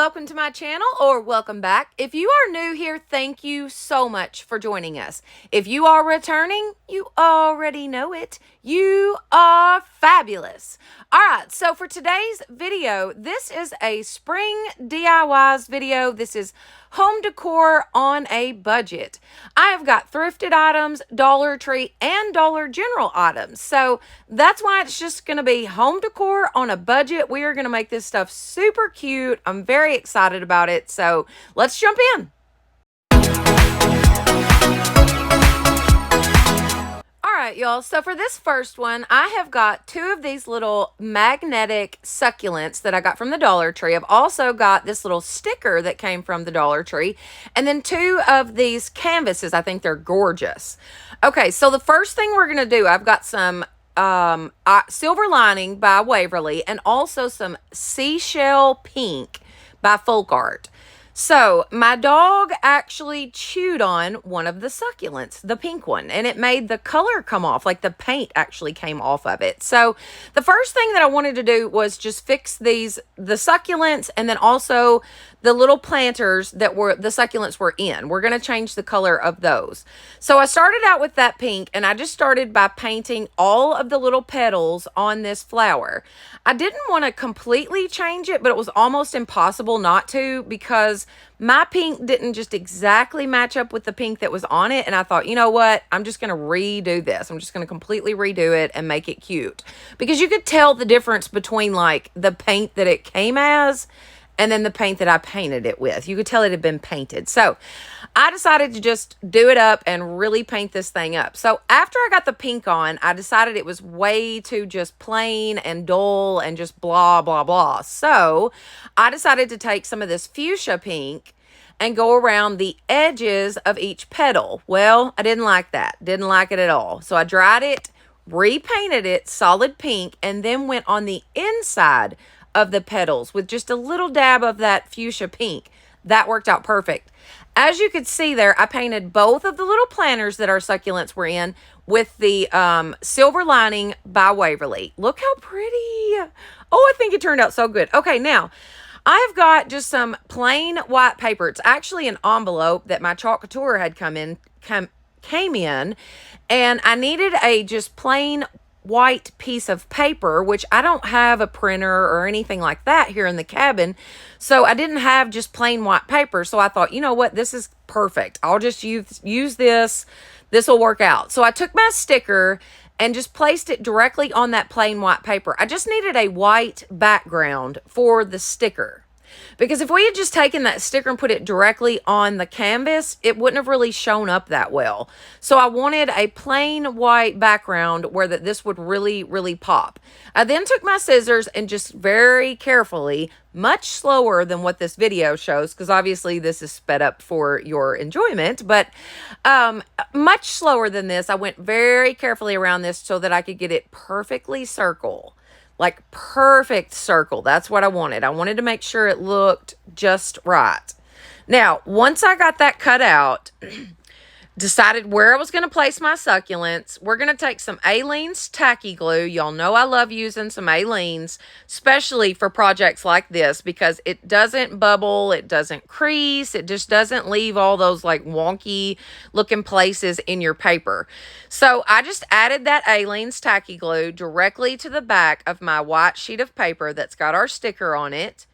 welcome to my channel, or welcome back. If you are new here, thank you so much for joining us. If you are returning, you already know it. You are fabulous. All right, so for today's video, this is a spring DIYs video. This is home decor on a budget. I have got thrifted items, Dollar Tree, and Dollar General items. So that's why it's just going to be home decor on a budget. We are going to make this stuff super cute. I'm very excited about it. So let's jump in. Alright, y'all, so for this first one, I have got two of these little magnetic succulents that I got from the Dollar Tree. I've also got this little sticker that came from the Dollar Tree, and then two of these canvases. I think they're gorgeous. Okay, so the first thing we're going to do, I've got some Silver Lining by Waverly, and also some Seashell Pink by Folk Art. So my dog actually chewed on one of the succulents, the pink one, and it made the color come off, like the paint actually came off of it. So the first thing that I wanted to do was just fix the succulents, and then also the little planters that the succulents were in. We're going to change the color of those. So I started out with that pink, and I just started by painting all of the little petals on this flower. I didn't want to completely change it, but it was almost impossible not to, because my pink didn't just exactly match up with the pink that was on it. And I thought, you know what? I'm just going to redo this. I'm just going to completely redo it and make it cute, because you could tell the difference between like the paint that it came as and then the paint that I painted it with. You could tell it had been painted. So I decided to just do it up and really paint this thing up. So after I got the pink on, I decided it was way too just plain and dull and just blah, blah, blah. So I decided to take some of this fuchsia pink and go around the edges of each petal. Well, I didn't like that. Didn't like it at all. So I dried it, repainted it solid pink, and then went on the inside of the petals with just a little dab of that fuchsia pink. That worked out perfect. As you could see there, I painted both of the little planters that our succulents were in with the Silver Lining by Waverly. Look how pretty. Oh, I think it turned out so good. Okay, now I have got just some plain white paper. It's actually an envelope that my chalk couture had came in, and I needed a just plain white piece of paper, which I don't have a printer or anything like that here in the cabin. So I didn't have just plain white paper. So I thought, you know what? This is perfect. I'll just use this. This will work out. So I took my sticker and just placed it directly on that plain white paper. I just needed a white background for the sticker, because if we had just taken that sticker and put it directly on the canvas, it wouldn't have really shown up that well. So I wanted a plain white background where this would really, really pop. I then took my scissors and just very carefully, much slower than what this video shows, because obviously this is sped up for your enjoyment, but much slower than this, I went very carefully around this so that I could get it perfectly circle. Like perfect circle. That's what I wanted. I wanted to make sure it looked just right. Now, once I got that cut out, decided where I was going to place my succulents. We're going to take some Aleene's tacky glue. Y'all know I love using some Aleene's, especially for projects like this, because it doesn't bubble, it doesn't crease, it just doesn't leave all those like wonky looking places in your paper. So I just added that Aleene's tacky glue directly to the back of my white sheet of paper that's got our sticker on it.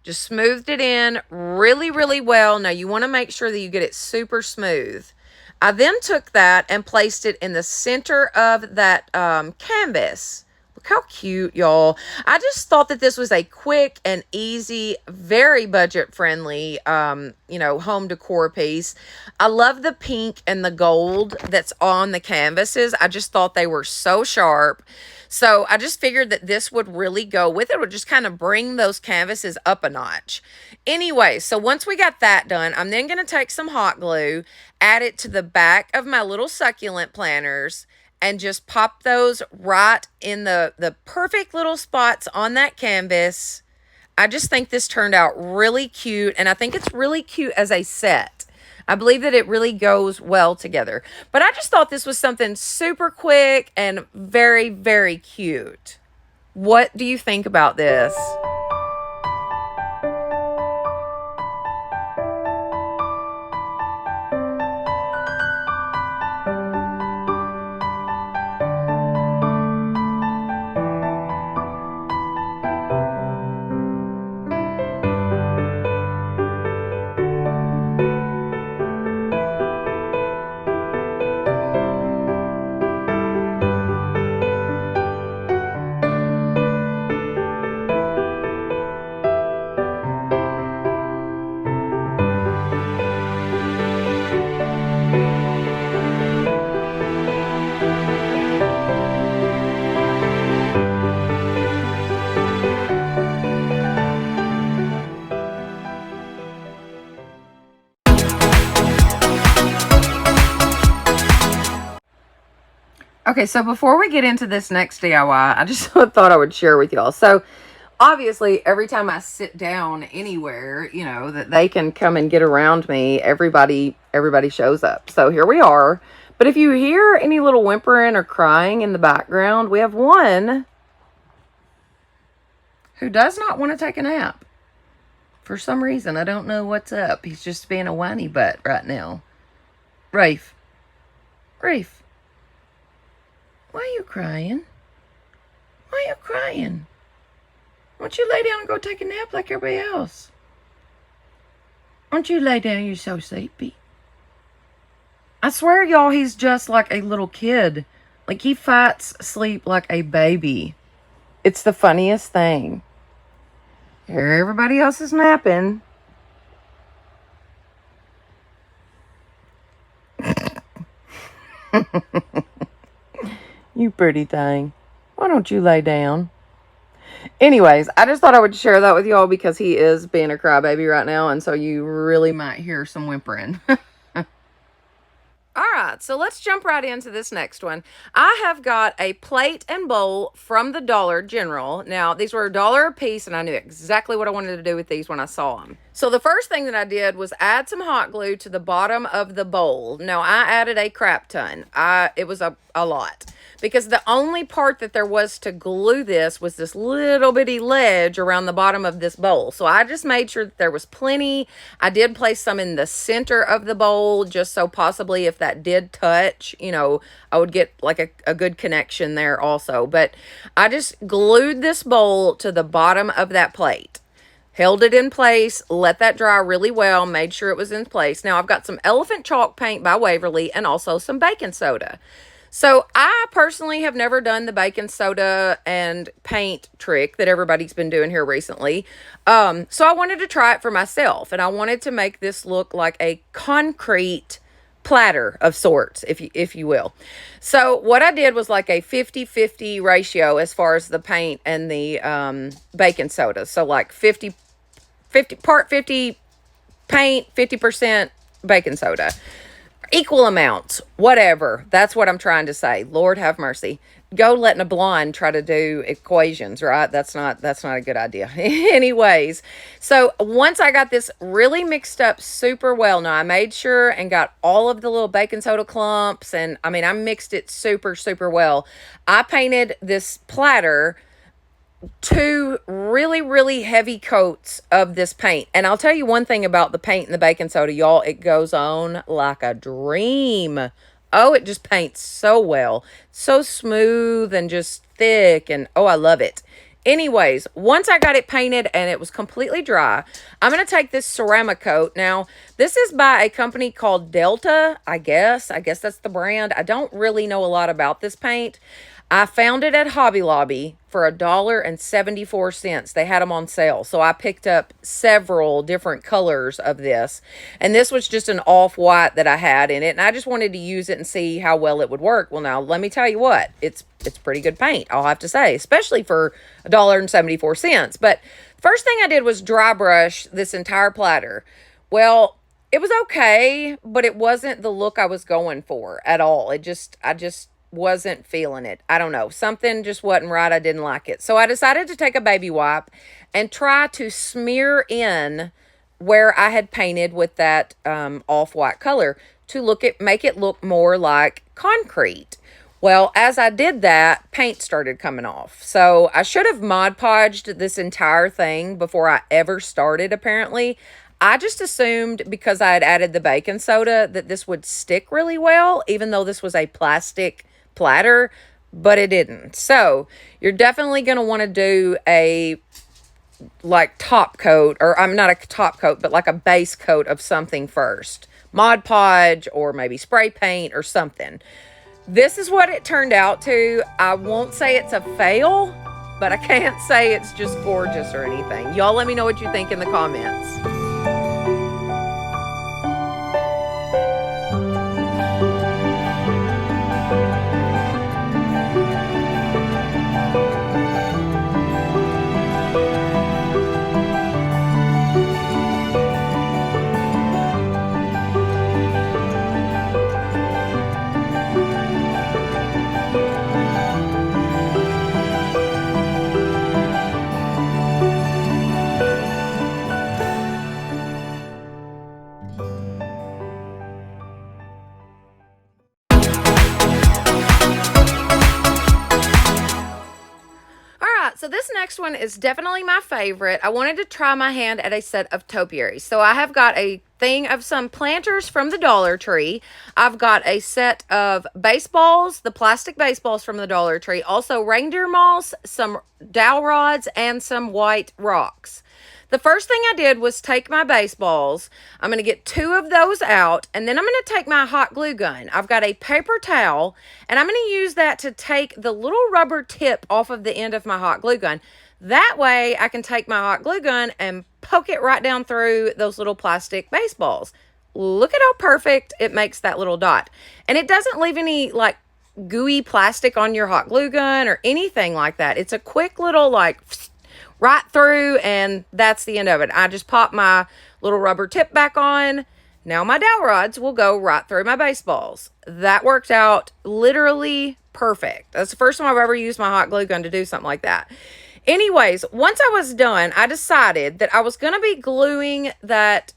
Just smoothed it in really, really well. Now you want to make sure that you get it super smooth. I then took that and placed it in the center of that canvas. Look how cute, y'all. I just thought that this was a quick and easy, very budget-friendly, home decor piece. I love the pink and the gold that's on the canvases. I just thought they were so sharp. So I just figured that this would really go with it. It would just kind of bring those canvases up a notch. Anyway, so once we got that done, I'm then going to take some hot glue, add it to the back of my little succulent planters, and just pop those right in the perfect little spots on that canvas. I just think this turned out really cute, and I think it's really cute as a set. I believe that it really goes well together. But I just thought this was something super quick and very, very cute. What do you think about this? Okay, so before we get into this next DIY, I just thought I would share with y'all. So obviously, every time I sit down anywhere, you know, that they can come and get around me, everybody shows up. So here we are. But if you hear any little whimpering or crying in the background, we have one who does not want to take a nap. For some reason, I don't know what's up. He's just being a whiny butt right now. Rafe. Why are you crying? Why are you crying? Why don't you lay down and go take a nap like everybody else? Why don't you lay down? You're so sleepy. I swear, y'all, he's just like a little kid. Like, he fights sleep like a baby. It's the funniest thing. Here, everybody else is napping. You pretty thing. Why don't you lay down? Anyways, I just thought I would share that with y'all because he is being a crybaby right now, and so you really might hear some whimpering. All right, so let's jump right into this next one. I have got a plate and bowl from the Dollar General. Now, these were $1 a piece, and I knew exactly what I wanted to do with these when I saw them. So the first thing that I did was add some hot glue to the bottom of the bowl. Now, I added a crap ton. It was a lot. Because the only part that there was to glue this was this little bitty ledge around the bottom of this bowl. So I just made sure that there was plenty. I did place some in the center of the bowl, just so possibly if that did touch, you know, I would get like a good connection there also. But I just glued this bowl to the bottom of that plate. Held it in place, let that dry really well, made sure it was in place. Now I've got some elephant chalk paint by Waverly and also some baking soda. So I personally have never done the baking soda and paint trick that everybody's been doing here recently. So I wanted to try it for myself, and I wanted to make this look like a concrete platter of sorts, if you will. So what I did was like a 50-50 ratio as far as the paint and the baking soda. So like 50 part 50 paint, 50% baking soda. Equal amounts, whatever. That's what I'm trying to say. Lord have mercy. Go letting a blonde try to do equations, right? That's not a good idea. Anyways, so once I got this really mixed up super well, now I made sure and got all of the little baking soda clumps, and I mean, I mixed it super, super well. I painted this platter 2 really, really heavy coats of this paint. And I'll tell you one thing about the paint and the baking soda, y'all. It goes on like a dream. Oh, it just paints so well. So smooth and just thick. And oh, I love it. Anyways, once I got it painted and it was completely dry, I'm going to take this ceramic coat. Now, this is by a company called Delta, I guess. I guess that's the brand. I don't really know a lot about this paint. I found it at Hobby Lobby for $1.74. They had them on sale. So I picked up several different colors of this. And this was just an off-white that I had in it. And I just wanted to use it and see how well it would work. Well, now, let me tell you what. It's pretty good paint, I'll have to say. Especially for $1.74. But first thing I did was dry brush this entire platter. Well, it was okay. But it wasn't the look I was going for at all. I just wasn't feeling it. I don't know. Something just wasn't right. I didn't like it. So I decided to take a baby wipe and try to smear in where I had painted with that off-white color to make it look more like concrete. Well, as I did that, paint started coming off. So I should have Mod Podged this entire thing before I ever started, apparently. I just assumed because I had added the baking soda that this would stick really well, even though this was a plastic platter, but it didn't. So you're definitely going to want to do a like top coat, or I'm not a top coat, but like a base coat of something first. Mod Podge or maybe spray paint or something. This is what it turned out to. I won't say it's a fail, but I can't say it's just gorgeous or anything. Y'all let me know what you think in the comments. So this next one is definitely my favorite. I wanted to try my hand at a set of topiaries. So I have got a thing of some planters from the Dollar Tree. I've got a set of baseballs, the plastic baseballs from the Dollar Tree, also reindeer moss, some dowel rods, and some white rocks. The first thing I did was take my baseballs. I'm going to get 2 of those out, and then I'm going to take my hot glue gun. I've got a paper towel, and I'm going to use that to take the little rubber tip off of the end of my hot glue gun. That way, I can take my hot glue gun and poke it right down through those little plastic baseballs. Look at how perfect it makes that little dot. And it doesn't leave any, like, gooey plastic on your hot glue gun or anything like that. It's a quick little, like, right through, and that's the end of it. I just pop my little rubber tip back on. Now my dowel rods will go right through my baseballs. That worked out literally perfect. That's the first time I've ever used my hot glue gun to do something like that. Anyways, once I was done, I decided that I was going to be gluing that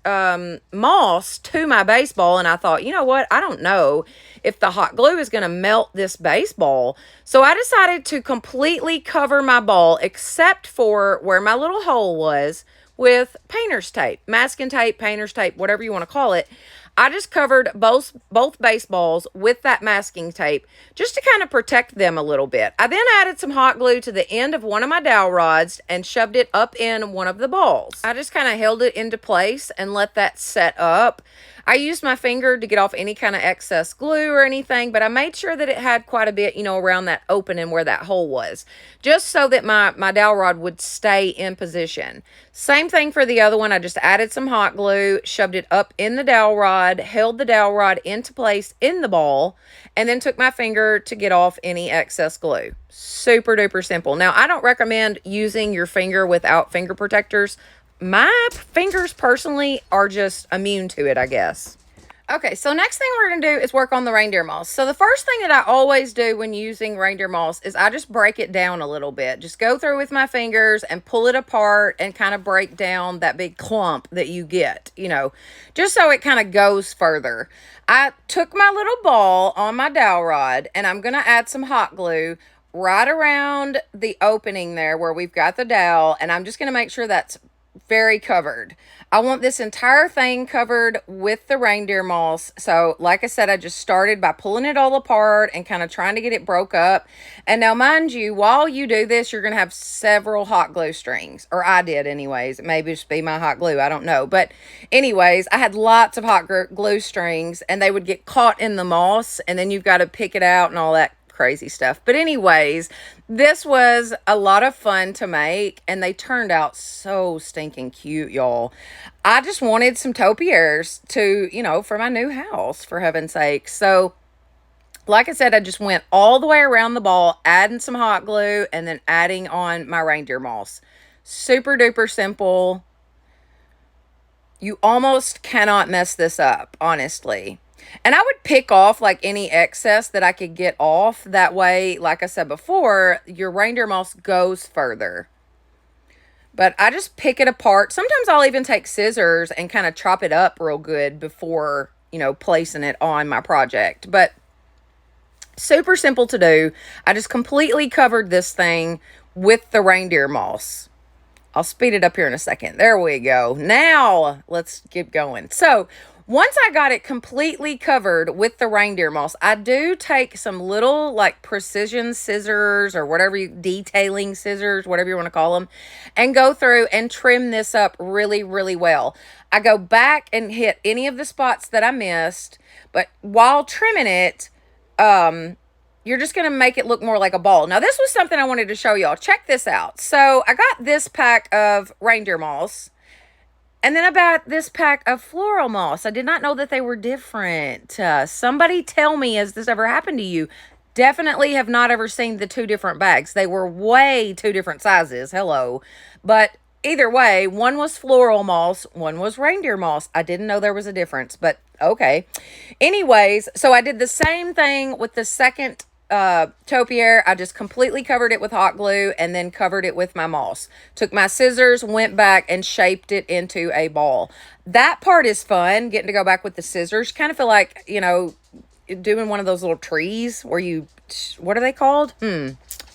moss to my baseball, and I thought, you know what? I don't know if the hot glue is going to melt this baseball. So I decided to completely cover my ball except for where my little hole was with painter's tape, masking tape, painter's tape, whatever you want to call it. I just covered both baseballs with that masking tape just to kind of protect them a little bit. I then added some hot glue to the end of one of my dowel rods and shoved it up in one of the balls. I just kind of held it into place and let that set up. I used my finger to get off any kind of excess glue or anything, but I made sure that it had quite a bit, around that opening where that hole was, just so that my dowel rod would stay in position. Same thing for the other one. I just added some hot glue, shoved it up in the dowel rod, held the dowel rod into place in the ball, and then took my finger to get off any excess glue. Super duper simple. Now, I don't recommend using your finger without finger protectors. My fingers personally are just immune to it, I guess. Okay, so next thing we're going to do is work on the reindeer moss. So the first thing that I always do when using reindeer moss is I just break it down a little bit. Just go through with my fingers and pull it apart and kind of break down that big clump that you get, just so it kind of goes further. I took my little ball on my dowel rod and I'm going to add some hot glue right around the opening there where we've got the dowel, and I'm just going to make sure that's very covered. I want this entire thing covered with the reindeer moss. So like I said, I just started by pulling it all apart and kind of trying to get it broke up. And now mind you, while you do this, you're going to have several hot glue strings, or I did anyways. It may just be my hot glue, I don't know. But anyways, I had lots of hot glue strings and they would get caught in the moss, and then you've got to pick it out and all that crazy stuff. But anyways, this was a lot of fun to make, and they turned out so stinking cute, y'all. I just wanted some topiaries to, for my new house, for heaven's sake. So like I said, I just went all the way around the ball, adding some hot glue, and then adding on my reindeer moss. Super duper simple. You almost cannot mess this up, honestly. And I would pick off like any excess that I could get off. That way, like I said before, your reindeer moss goes further. But I just pick it apart. Sometimes I'll even take scissors and kind of chop it up real good before, placing it on my project. But super simple to do. I just completely covered this thing with the reindeer moss. I'll speed it up here in a second. There we go. Now, let's keep going. So, once I got it completely covered with the reindeer moss, I do take some little like precision scissors or whatever detailing scissors, whatever you want to call them, and go through and trim this up really, really well. I go back and hit any of the spots that I missed, but while trimming it, you're just going to make it look more like a ball. Now, this was something I wanted to show y'all. Check this out. So I got this pack of reindeer moss. And then I bought this pack of floral moss. I did not know that they were different. Somebody tell me, has this ever happened to you? Definitely have not ever seen the 2 different bags. They were way 2 different sizes. Hello. But either way, one was floral moss, one was reindeer moss. I didn't know there was a difference, but okay. Anyways, so I did the same thing with the second topiary. I just completely covered it with hot glue and then covered it with my moss. Took my scissors, went back and shaped it into a ball. That part is fun, getting to go back with the scissors. Kind of feel like, doing one of those little trees where you, what are they called?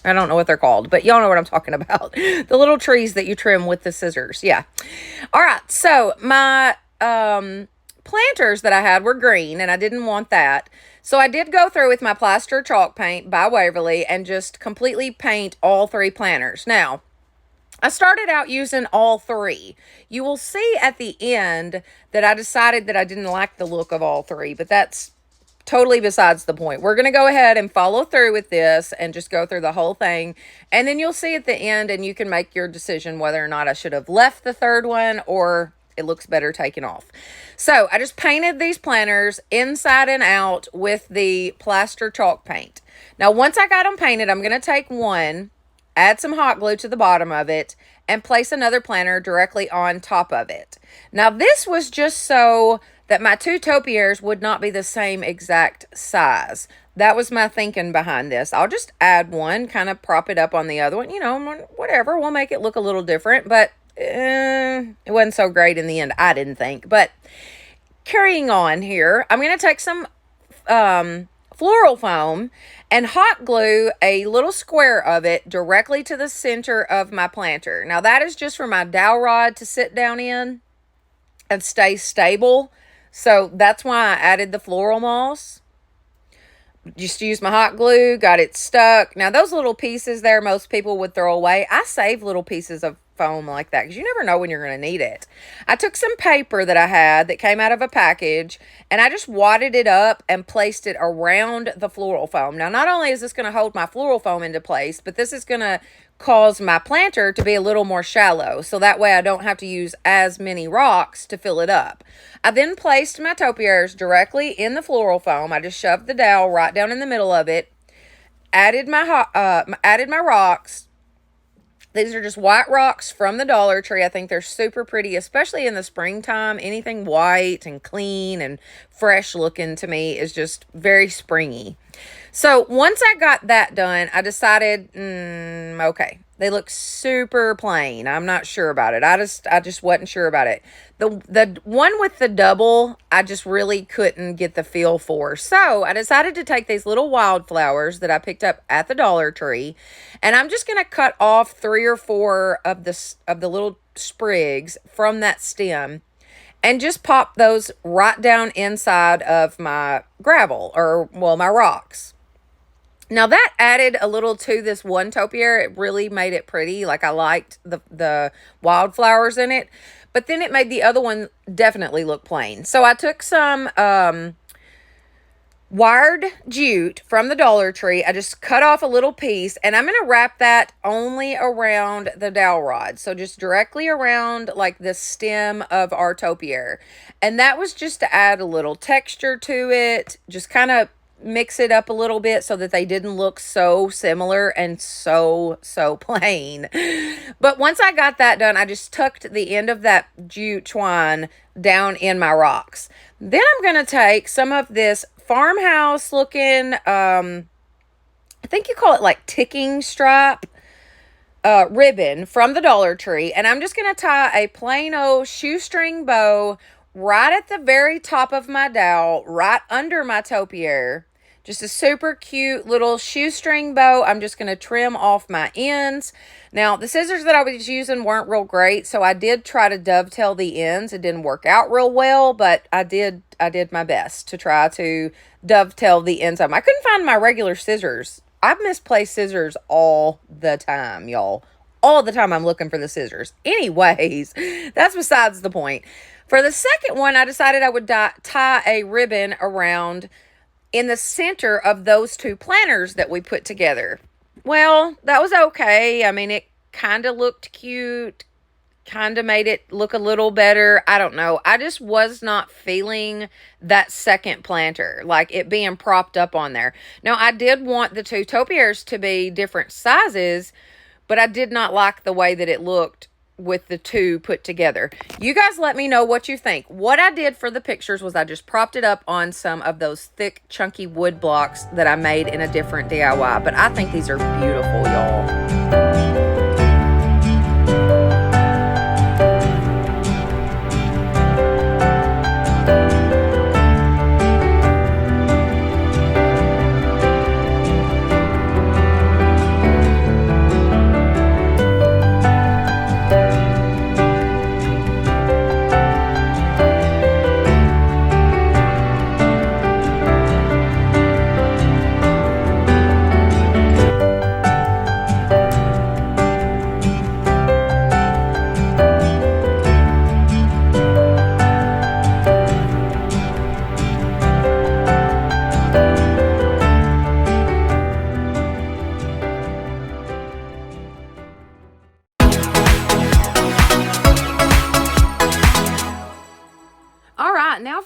I don't know what they're called, but y'all know what I'm talking about. The little trees that you trim with the scissors. Yeah. All right. So my planters that I had were green, and I didn't want that. So I did go through with my plaster chalk paint by Waverly and just completely paint all 3 planters. Now, I started out using all 3. You will see at the end that I decided that I didn't like the look of all 3, but that's totally besides the point. We're going to go ahead and follow through with this and just go through the whole thing. And then you'll see at the end and you can make your decision whether or not I should have left the 3rd one or it looks better taken off. So I just painted these planters inside and out with the plaster chalk paint. Now, once I got them painted, I'm going to take one, add some hot glue to the bottom of it, and place another planter directly on top of it. Now, this was just so that my 2 topiaries would not be the same exact size. That was my thinking behind this. I'll just add one, kind of prop it up on the other one. You know, whatever. We'll make it look a little different, but it wasn't so great in the end, I didn't think. But carrying on here, I'm going to take some floral foam and hot glue a little square of it directly to the center of my planter. Now, that is just for my dowel rod to sit down in and stay stable. So that's why I added the floral moss. Just used my hot glue, got it stuck. Now, those little pieces there, most people would throw away. I save little pieces of foam like that because you never know when you're going to need it. I took some paper that I had that came out of a package and I just wadded it up and placed it around the floral foam. Now, not only is this going to hold my floral foam into place, but this is going to cause my planter to be a little more shallow. So that way I don't have to use as many rocks to fill it up. I then placed my topiaries directly in the floral foam. I just shoved the dowel right down in the middle of it. Added my rocks. These are just white rocks from the Dollar Tree. I think they're super pretty, especially in the springtime. Anything white and clean and fresh looking to me is just very springy. So once I got that done, I decided, okay, they look super plain. I'm not sure about it. I just wasn't sure about it. The one with the double, I just really couldn't get the feel for. So I decided to take these little wildflowers that I picked up at the Dollar Tree, and I'm just going to cut off 3 or 4 of the little sprigs from that stem and just pop those right down inside of my gravel, or, well, my rocks. Now, that added a little to this one topiary. It really made it pretty. Like, I liked the wildflowers in it. But then it made the other one definitely look plain. So I took some wired jute from the Dollar Tree. I just cut off a little piece, and I'm going to wrap that only around the dowel rod. So just directly around, like, the stem of our topiary. And that was just to add a little texture to it. Just kind of mix it up a little bit so that they didn't look so similar and so plain. But once I got that done, I just tucked the end of that jute twine down in my rocks. Then I'm going to take some of this farmhouse looking, I think you call it like ticking stripe ribbon from the Dollar Tree. And I'm just going to tie a plain old shoestring bow right at the very top of my dowel, right under my topiary. Just a super cute little shoestring bow. I'm just going to trim off my ends. Now, the scissors that I was using weren't real great, so I did try to dovetail the ends. It didn't work out real well, but I did my best to try to dovetail the ends of them. I couldn't find my regular scissors. I've misplaced scissors all the time, y'all. All the time I'm looking for the scissors. Anyways, that's besides the point. For the second one, I decided I would tie a ribbon around in the center of those 2 planters that we put together. Well, that was okay. I mean, it kind of looked cute, kind of made it look a little better. I don't know. I just was not feeling that second planter, like it being propped up on there. Now, I did want the 2 topiaries to be different sizes, but I did not like the way that it looked with the 2 put together. You guys let me know what you think. What I did for the pictures was I just propped it up on some of those thick, chunky wood blocks that I made in a different DIY. But I think these are beautiful, y'all.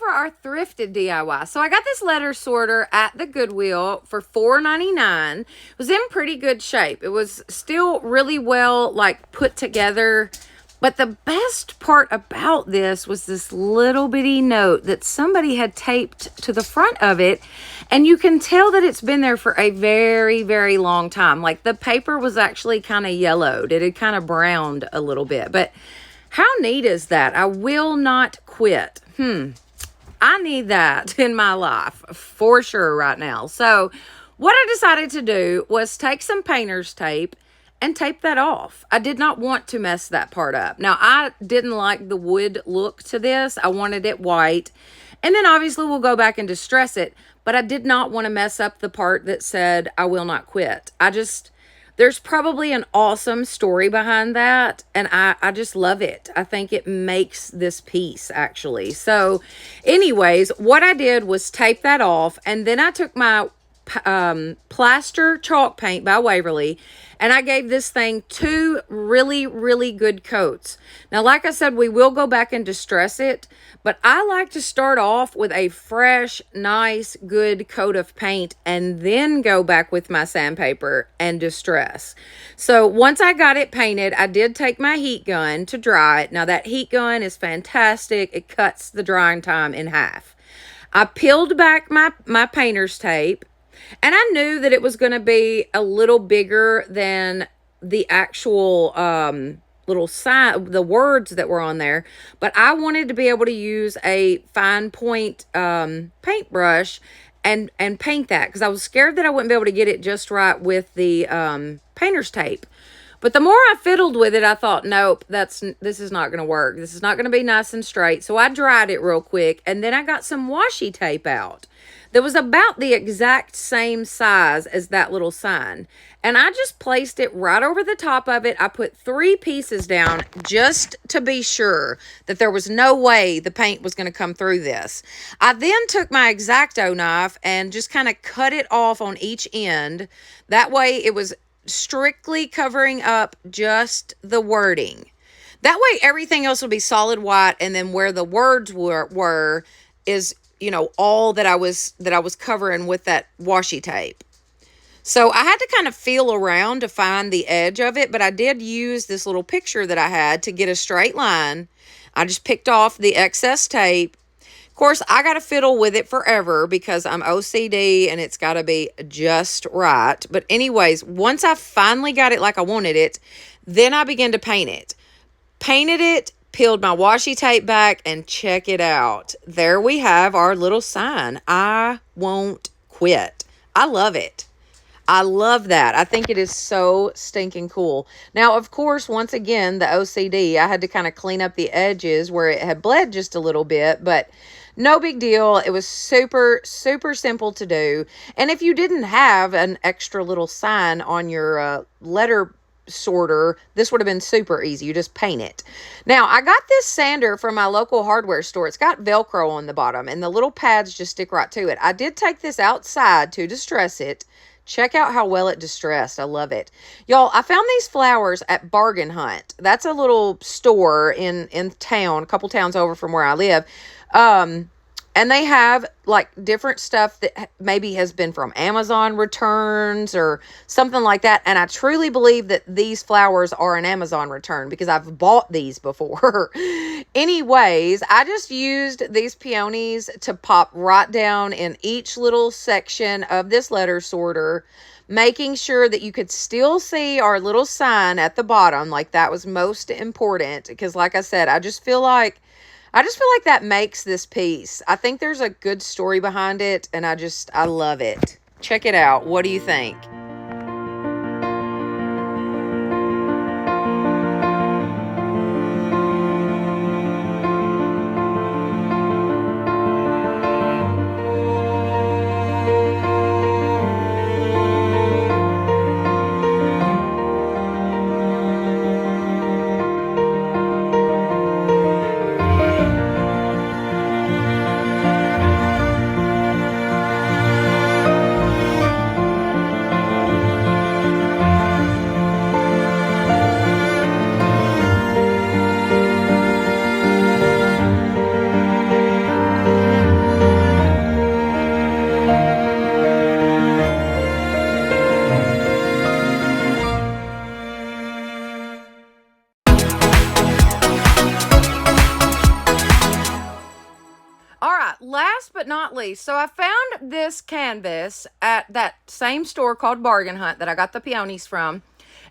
for our thrifted DIY. So I got this letter sorter at the Goodwill for $4.99. It was in pretty good shape. It was still really well like put together. But the best part about this was this little bitty note that somebody had taped to the front of it. And you can tell that it's been there for a very, very long time. Like the paper was actually kind of yellowed. It had kind of browned a little bit. But how neat is that? I will not quit. I need that in my life for sure right now. So what I decided to do was take some painter's tape and tape that off. I did not want to mess that part up. Now, I didn't like the wood look to this. I wanted it white. And then obviously we'll go back and distress it. But I did not want to mess up the part that said, I will not quit. There's probably an awesome story behind that, and I just love it. I think it makes this piece, actually. So, anyways, what I did was tape that off, and then I took my plaster chalk paint by Waverly, and I gave this thing 2 really, really good coats. Now, like I said, we will go back and distress it, but I like to start off with a fresh, nice, good coat of paint and then go back with my sandpaper and distress. So once I got it painted, I did take my heat gun to dry it. Now, that heat gun is fantastic. It cuts the drying time in half. I peeled back my painter's tape, and I knew that it was going to be a little bigger than the actual little sign, the words that were on there. But I wanted to be able to use a fine point paintbrush and paint that, because I was scared that I wouldn't be able to get it just right with the painter's tape. But the more I fiddled with it, I thought, nope, this is not going to work. This is not going to be nice and straight. So I dried it real quick, and then I got some washi tape out that was about the exact same size as that little sign. And I just placed it right over the top of it. I put 3 pieces down just to be sure that there was no way the paint was going to come through this. I then took my X-Acto knife and just kind of cut it off on each end. That way it was strictly covering up just the wording. That way everything else will be solid white, and then where the words were is, you know, all that I was covering with that washi tape. So I had to kind of feel around to find the edge of it, but I did use this little picture that I had to get a straight line. I just picked off the excess tape. Of course, I got to fiddle with it forever because I'm OCD and it's got to be just right. But anyways, once I finally got it like I wanted it, then I began to paint it. Painted it, peeled my washi tape back, and check it out. There we have our little sign. I won't quit. I love it. I love that. I think it is so stinking cool. Now, of course, once again, the OCD, I had to kind of clean up the edges where it had bled just a little bit, but no big deal. It was super, super simple to do. And if you didn't have an extra little sign on your letter sorter, this would have been super easy. You just paint it. Now, I got this sander from my local hardware store. It's got Velcro on the bottom, and the little pads just stick right to it. I did take this outside to distress it. Check out how well it distressed. I love it. Y'all, I found these flowers at Bargain Hunt. That's a little store in town, a couple towns over from where I live. And they have like different stuff that maybe has been from Amazon returns or something like that. And I truly believe that these flowers are an Amazon return because I've bought these before. Anyways, I just used these peonies to pop right down in each little section of this letter sorter, making sure that you could still see our little sign at the bottom. Like that was most important because like I said, I just feel like that makes this piece. I think there's a good story behind it, and I love it. Check it out. What do you think? All right, last but not least, so I found this canvas at that same store called Bargain Hunt that I got the peonies from,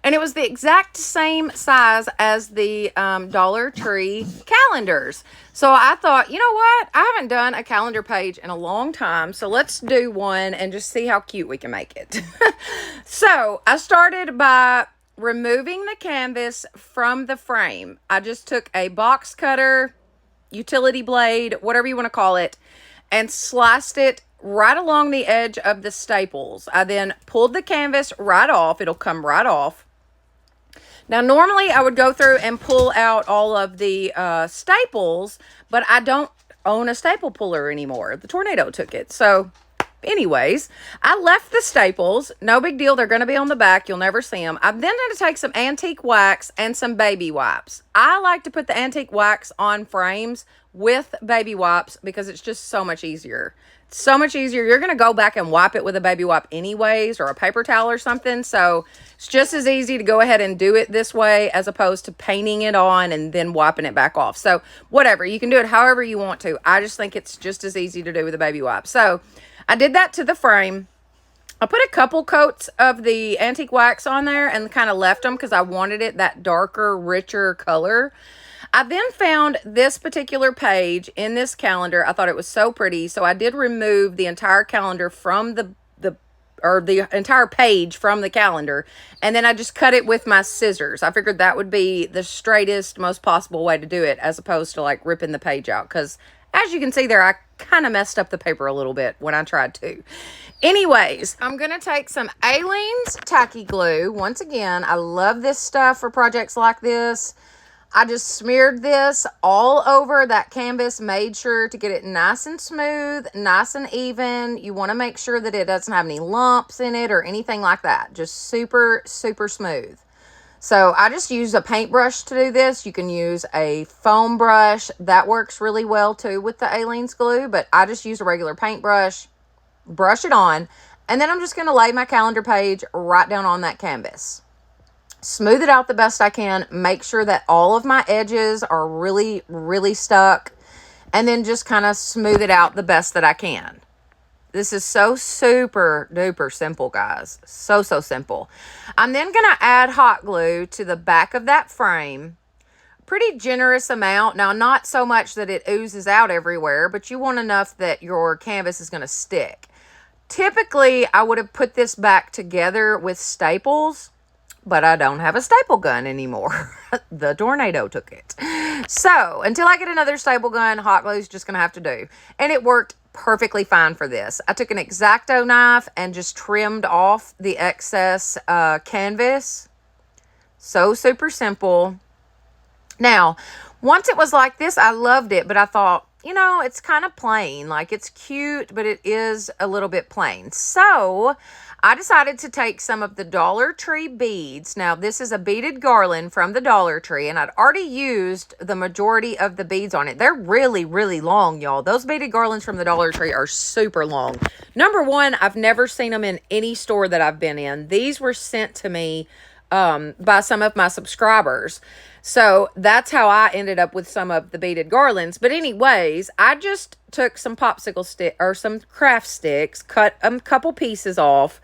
and it was the exact same size as the Dollar Tree calendars. So I thought, you know what? I haven't done a calendar page in a long time, so let's do one and just see how cute we can make it. So I started by removing the canvas from the frame. I just took a box cutter, utility blade, whatever you want to call it, and sliced it right along the edge of the staples. I then pulled the canvas right off. It'll come right off. Now, normally I would go through and pull out all of the staples, but I don't own a staple puller anymore. The tornado took it. So anyways, I left the staples. No big deal. They're going to be on the back. You'll never see them. I'm then going to take some antique wax and some baby wipes. I like to put the antique wax on frames with baby wipes because it's just so much easier. It's so much easier. You're going to go back and wipe it with a baby wipe anyways, or a paper towel or something. So it's just as easy to go ahead and do it this way as opposed to painting it on and then wiping it back off. So whatever, you can do it however you want to. I just think it's just as easy to do with a baby wipe. So I did that to the frame. I put a couple coats of the antique wax on there and kind of left them because I wanted it that darker, richer color. I then found this particular page in this calendar. I thought it was so pretty, so I did remove the entire calendar from the entire page from the calendar, and then I just cut it with my scissors. I figured that would be the straightest, most possible way to do it, as opposed to like ripping the page out, because as you can see there, I kind of messed up the paper a little bit when I tried to. Anyways, I'm going to take some Aleene's tacky glue. Once again, I love this stuff for projects like this. I just smeared this all over that canvas, made sure to get it nice and smooth, nice and even. You want to make sure that it doesn't have any lumps in it or anything like that. Just super, super smooth. So I just used a paintbrush to do this. You can use a foam brush. That works really well too with the Aleene's glue, but I just used a regular paintbrush, brush it on, and then I'm just going to lay my calendar page right down on that canvas. Smooth it out the best I can. Make sure that all of my edges are really, really stuck, and then just kind of smooth it out the best that I can. This is so super duper simple, guys. So simple. I'm then going to add hot glue to the back of that frame. Pretty generous amount. Now, not so much that it oozes out everywhere, but you want enough that your canvas is going to stick. Typically, I would have put this back together with staples, but I don't have a staple gun anymore. The tornado took it. So until I get another staple gun, hot glue is just going to have to do. And it worked perfectly fine for this. I took an X-Acto knife and just trimmed off the excess canvas. So super simple. Now, once it was like this, I loved it, but I thought, you know, it's kind of plain. Like, it's cute, but it is a little bit plain. So I decided to take some of the Dollar Tree beads. Now, this is a beaded garland from the Dollar Tree, and I'd already used the majority of the beads on it. They're really, really long, y'all. Those beaded garlands from the Dollar Tree are super long. Number one, I've never seen them in any store that I've been in. These were sent to me by some of my subscribers. So that's how I ended up with some of the beaded garlands. But anyways, I just took some popsicle stick or some craft sticks, cut a couple pieces off,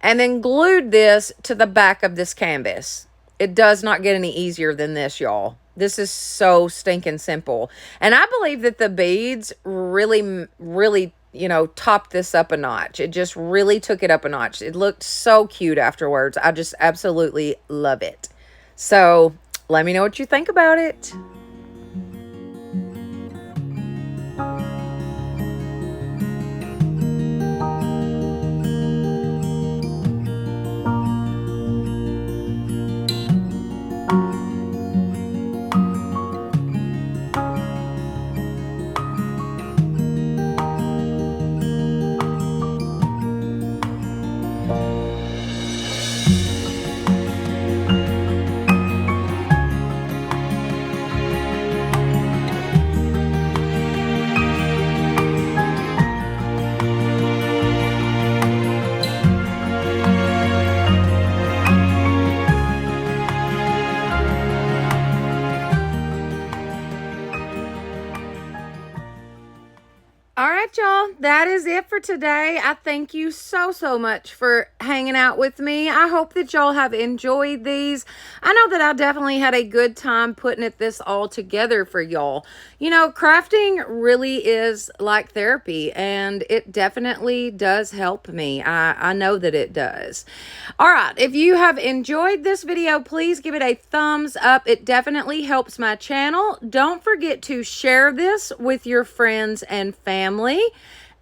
and then glued this to the back of this canvas. It does not get any easier than this, y'all. This is so stinking simple. And I believe that the beads really, really, you know, topped this up a notch. It just really took it up a notch. It looked so cute afterwards. I just absolutely love it. So let me know what you think about it. All right, y'all, that is it for today. I thank you so much for hanging out with me. I hope that y'all have enjoyed these. I know that I definitely had a good time putting this all together for y'all. You know, crafting really is like therapy, and it definitely does help me. I know that it does. All right, if you have enjoyed this video, please give it a thumbs up. It definitely helps my channel. Don't forget to share this with your friends and family.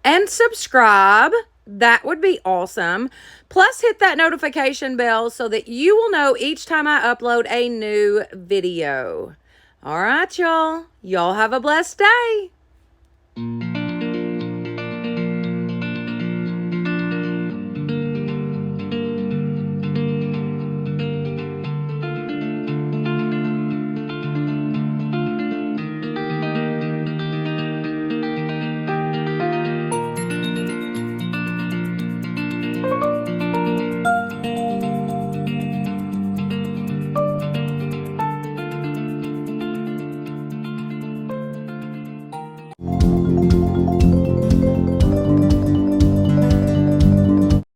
And subscribe. That would be awesome. Plus, hit that notification bell so that you will know each time I upload a new video. All right, y'all. Y'all have a blessed day.